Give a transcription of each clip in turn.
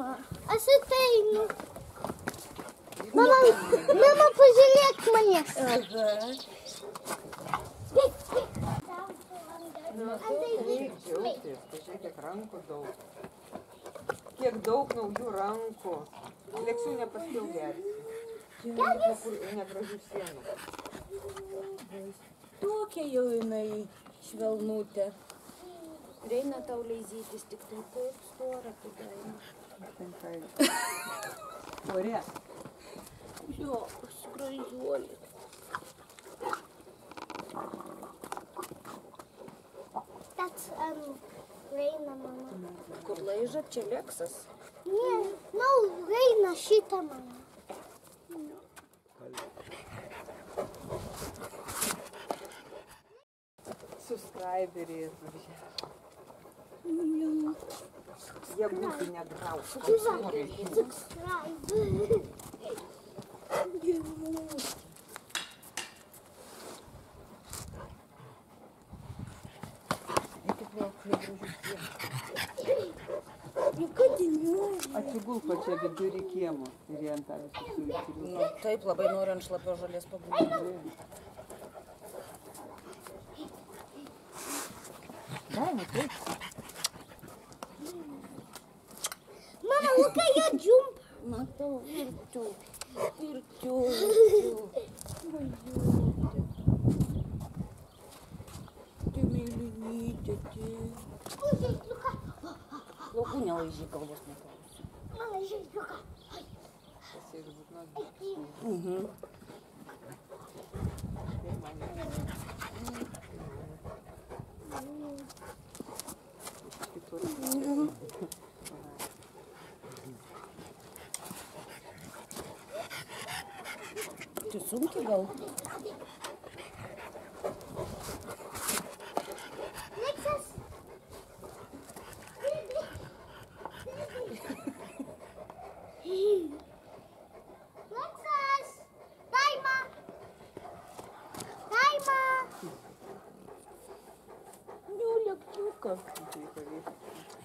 Mama, aš ateinu. Mama, pažiūrėk manęs. Kaip džiaugtis, pažiūrėk, kiek rankų daug. Kiek daug naujų rankų. Leksiu nepaskiau gersi. Negražių sienų. Tokia jau jinai švelnutė. Reina tau leizytis, tik tai taip stora padaina. Ore. Jo, gražuolė. That's Reina, mama. Kur laiža, čia Leksas. Ne, no, Reina šitą, mama. Subscriberiai. Jie būtų negrauš. Subscribe. Atsigulk pačia vidury kiemo ir jie ant tavęs susiūkiriu. Nu, taip labai nori ant šlapios žolės pabūti. Daina, taip. Mama, look at your jump. Matau, ir tu. Ты миленький, ты. Луку не лыжи, колбас не колбас. Mama, žiūrėk, Luka. Угу. Ты сумки гал? Lexus. Lexus. Daima. Daima. Юля, ктюка.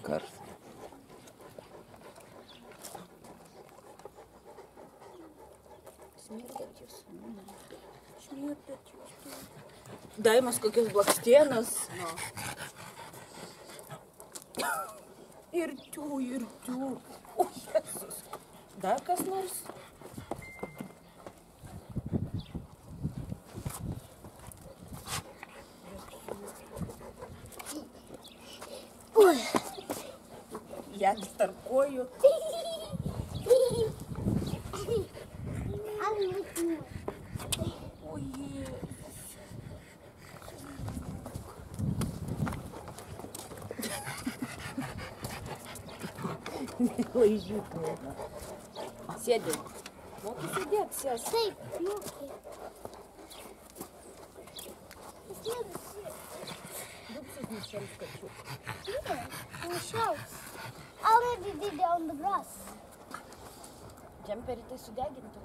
Карс. Daimas kokios blakstienos. Ir tiu. O, Jėzus. Dar kas nors? Я старкою. Ой, лыжи трудно. Сядь. Вот и сидят все. Taip, moki. Дубцы ничем скачу. Yeah, on shelves. I already did it on the grass. Джемпери ты сюда, гинту?